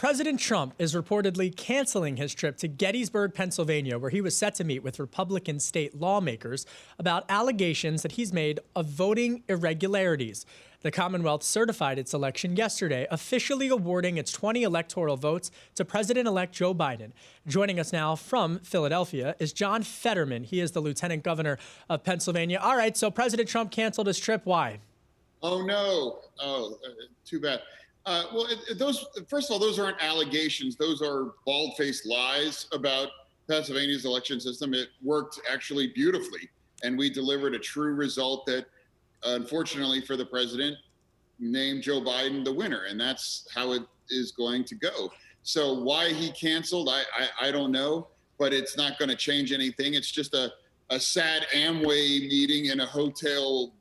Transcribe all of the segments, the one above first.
President Trump is reportedly canceling his trip to Gettysburg, Pennsylvania, where he was set to meet with Republican state lawmakers about allegations that he's made of voting irregularities. The Commonwealth certified its election yesterday, officially awarding its 20 electoral votes to President-elect Joe Biden. Joining us now from Philadelphia is John Fetterman. He is the Lieutenant Governor of Pennsylvania. All right, so President Trump canceled his trip. Why? Oh, no. Too bad. Well, first of all, those aren't allegations. Those are bald-faced lies about Pennsylvania's election system. It worked actually beautifully, and we delivered a true result that, unfortunately for the president, named Joe Biden the winner, and that's how it is going to go. So why he canceled, I don't know, but it's not going to change anything. It's just a sad Amway meeting in a hotel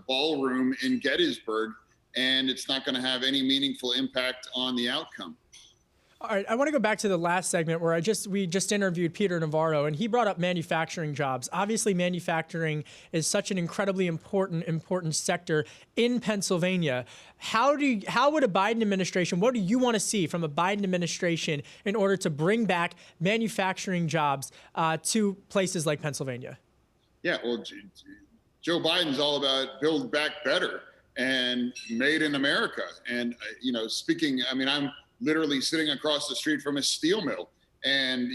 ballroom in Gettysburg, and it's not going to have any meaningful impact on the outcome. All right, I want to go back to the last segment where we just interviewed Peter Navarro, and he brought up manufacturing jobs. Obviously, manufacturing is such an incredibly important sector in Pennsylvania. How would a Biden administration, what do you want to see from a Biden administration in order to bring back manufacturing jobs to places like Pennsylvania? Yeah, well, Joe Biden's all about build back better and made in America. And, I'm literally sitting across the street from a steel mill and,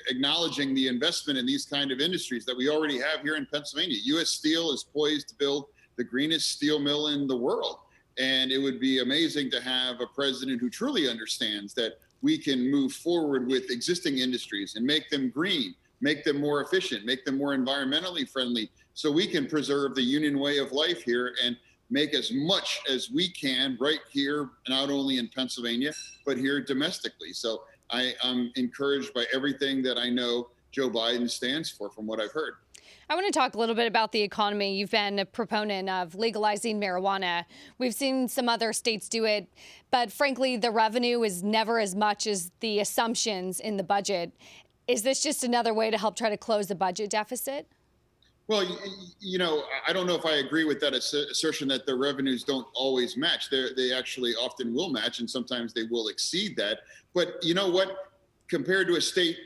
acknowledging the investment in these kind of industries that we already have here in Pennsylvania. U.S. Steel is poised to build the greenest steel mill in the world. And it would be amazing to have a president who truly understands that we can move forward with existing industries and make them green, make them more efficient, make them more environmentally friendly, so we can preserve the union way of life here and make as much as we can right here, not only in Pennsylvania, but here domestically. So I'm encouraged by everything that I know Joe Biden stands for, from what I've heard. I want to talk a little bit about the economy. You've been a proponent of legalizing marijuana. We've seen some other states do it, but frankly, the revenue is never as much as the assumptions in the budget. Is this just another way to help try to close the budget deficit? Well, I don't know if I agree with that assertion that the revenues don't always match. They actually often will match, and sometimes they will exceed that. But you know what? Compared to a state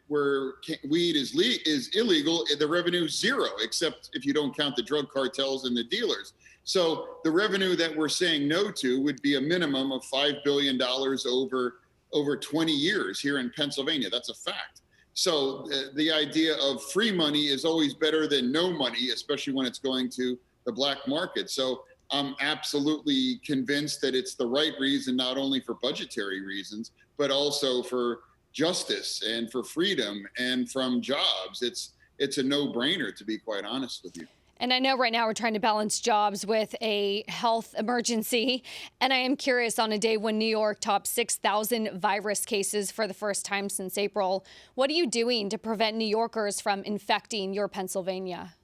where weed is illegal, the revenue is zero, except if you don't count the drug cartels and the dealers. So the revenue that we're saying no to would be a minimum of $5 billion over 20 years here in Pennsylvania. That's a fact. So the idea of free money is always better than no money, especially when it's going to the black market. So I'm absolutely convinced that it's the right reason, not only for budgetary reasons, but also for justice and for freedom and from jobs. It's a no-brainer, to be quite honest with you. And I know right now we're trying to balance jobs with a health emergency. And I am curious, on a day when New York topped 6,000 virus cases for the first time since April, what are you doing to prevent New Yorkers from infecting your Pennsylvania?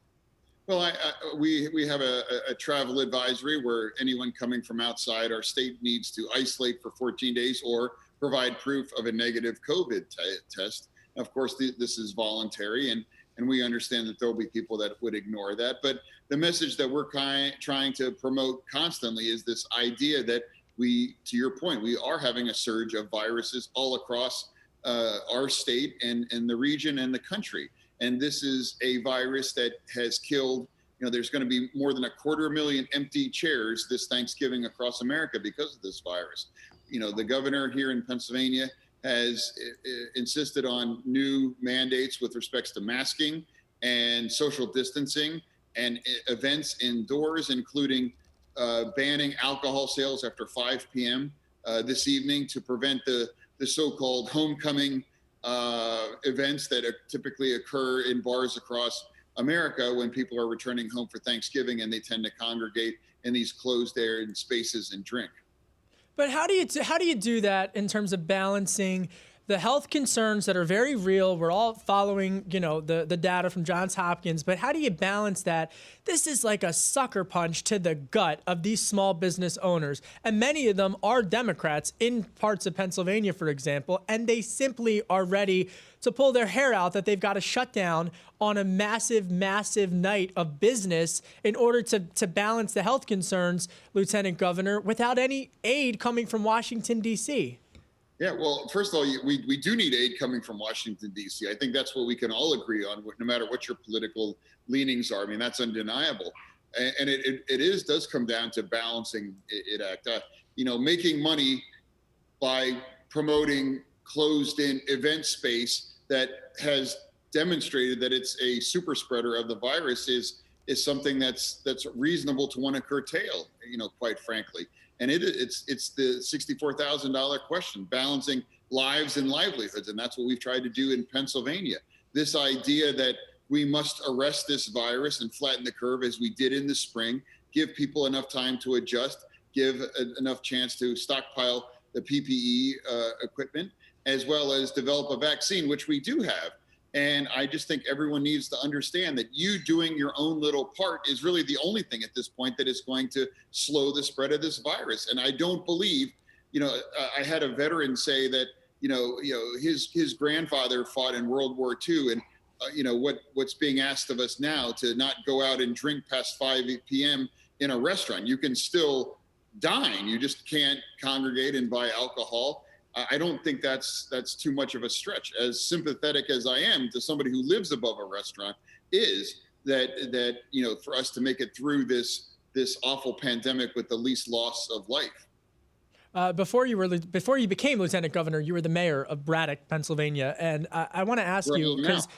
Well, we have a travel advisory where anyone coming from outside our state needs to isolate for 14 days or provide proof of a negative COVID test. Of course, this is voluntary, and we understand that there will be people that would ignore that. But the message that we're trying to promote constantly is this idea that to your point, we are having a surge of viruses all across our state and the region and the country. And this is a virus that has killed, there's going to be more than 250,000 empty chairs this Thanksgiving across America because of this virus. The governor here in Pennsylvania has insisted on new mandates with respects to masking and social distancing and events indoors, including banning alcohol sales after 5 p.m. This evening to prevent the so-called homecoming events that typically occur in bars across America when people are returning home for Thanksgiving and they tend to congregate in these closed air spaces and drink. But how do you do that in terms of balancing the health concerns that are very real? We're all following, the data from Johns Hopkins, but how do you balance that? This is like a sucker punch to the gut of these small business owners, and many of them are Democrats in parts of Pennsylvania, for example, and they simply are ready to pull their hair out that they've got to shut down on a massive night of business in order to balance the health concerns, Lieutenant Governor, without any aid coming from Washington, D.C. Yeah, well, first of all, we do need aid coming from Washington, D.C. I think that's what we can all agree on, no matter what your political leanings are. I mean, that's undeniable. And it does come down to balancing it act. Making money by promoting closed-in event space that has demonstrated that it's a super spreader of the virus is something that's reasonable to want to curtail, quite frankly. And it's the $64,000 question, balancing lives and livelihoods. And that's what we've tried to do in Pennsylvania. This idea that we must arrest this virus and flatten the curve as we did in the spring, give people enough time to adjust, give enough chance to stockpile the PPE equipment, as well as develop a vaccine, which we do have. And I just think everyone needs to understand that you doing your own little part is really the only thing at this point that is going to slow the spread of this virus. And I don't believe, I had a veteran say that, his grandfather fought in World War II, and what's being asked of us now to not go out and drink past 5 p.m. in a restaurant. You can still dine, you just can't congregate and buy alcohol. I don't think that's too much of a stretch. As sympathetic as I am to somebody who lives above a restaurant, is that for us to make it through this awful pandemic with the least loss of life. Before you became lieutenant governor, you were the mayor of Braddock, Pennsylvania, and I want to ask you because.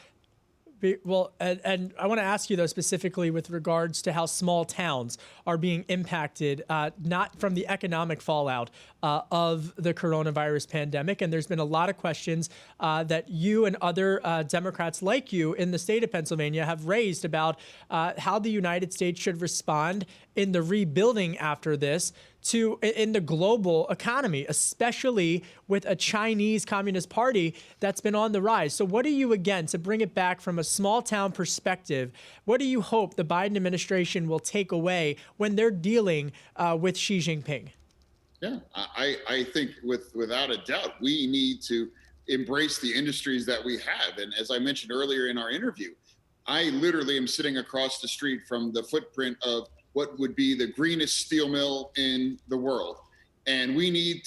Well, and I want to ask you, though, specifically with regards to how small towns are being impacted, not from the economic fallout of the coronavirus pandemic. And there's been a lot of questions that you and other Democrats like you in the state of Pennsylvania have raised about how the United States should respond in the rebuilding after this in the global economy, especially with a Chinese Communist Party that's been on the rise. So what do you, again, to bring it back from a small town perspective, what do you hope the Biden administration will take away when they're dealing with Xi Jinping? Yeah, I think without a doubt, we need to embrace the industries that we have. And as I mentioned earlier in our interview, I literally am sitting across the street from the footprint of what would be the greenest steel mill in the world. And we need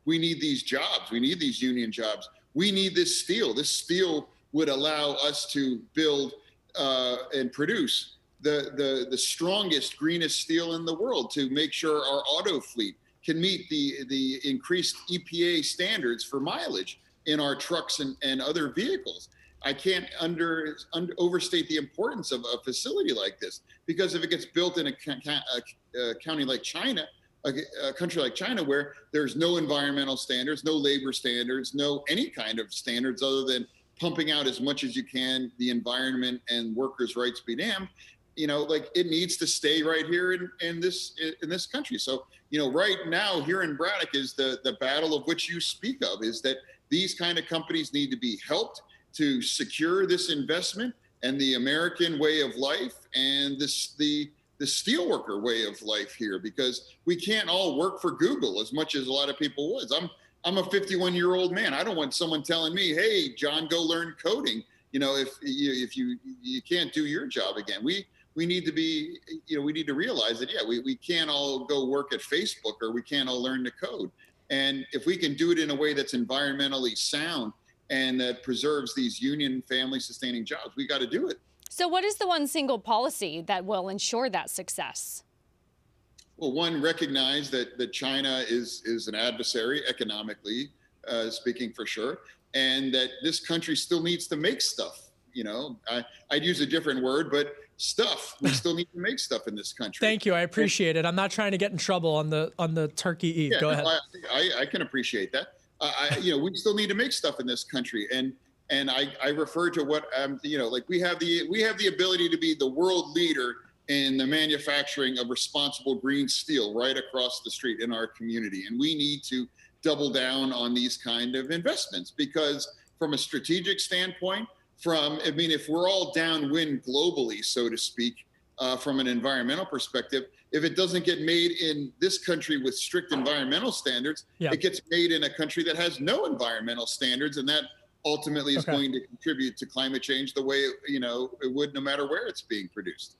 these jobs. We need these union jobs. We need this steel. This steel would allow us to build and produce the strongest, greenest steel in the world to make sure our auto fleet can meet the increased EPA standards for mileage in our trucks and other vehicles. I can't overstate the importance of a facility like this, because if it gets built in a county like China, a country like China, where there's no environmental standards, no labor standards, no any kind of standards other than pumping out as much as you can, the environment and workers' rights be damned, it needs to stay right here in this country. So, right now here in Braddock is the battle of which you speak of, is that these kind of companies need to be helped to secure this investment and the American way of life and the steelworker way of life here, because we can't all work for Google as much as a lot of people would. I'm a 51-year-old man. I don't want someone telling me, "Hey, John, go learn coding." If you can't do your job again, we need to be, we need to realize that, we can't all go work at Facebook, or we can't all learn to code. And if we can do it in a way that's environmentally sound and that preserves these union family sustaining jobs, we got to do it. So what is the one single policy that will ensure that success? Well, one, recognize that China is an adversary economically, speaking for sure, and that this country still needs to make stuff. I'd use a different word, but stuff. We still need to make stuff in this country. Thank you. I appreciate it. I'm not trying to get in trouble on the Turkey Eve. Yeah, Go ahead. I can appreciate that. We still need to make stuff in this country, and I refer to what we have the ability to be the world leader in the manufacturing of responsible green steel right across the street in our community, and we need to double down on these kind of investments, because from a strategic standpoint, if we're all downwind globally, so to speak, from an environmental perspective, if it doesn't get made in this country with strict environmental standards, it gets made in a country that has no environmental standards, and that ultimately is going to contribute to climate change the way it would no matter where it's being produced.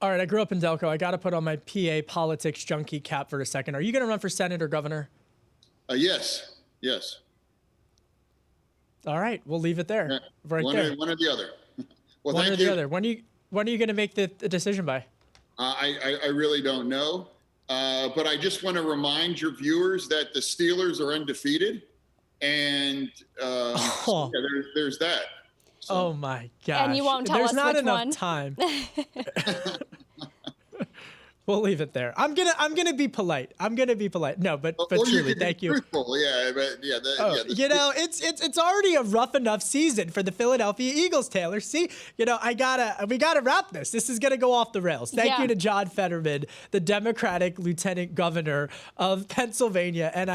All right, I grew up in Delco. I got to put on my PA politics junkie cap for a second. Are you going to run for Senate or governor? Yes. All right, we'll leave it there. Right one, there. one or the other. Well, One thank or the you. other. When are you going to make the decision by? I really don't know. But I just want to remind your viewers that the Steelers are undefeated. And so, yeah, there's that. So. Oh my gosh. And you won't tell There's us not which enough one. time. We'll leave it there. I'm gonna be polite. No, but Or truly, you thank you. Truthful. Yeah, but yeah, You know, it's already a rough enough season for the Philadelphia Eagles, Taylor. See, you know, we gotta wrap this. This is gonna go off the rails. Thank you to John Fetterman, the Democratic Lieutenant Governor of Pennsylvania, and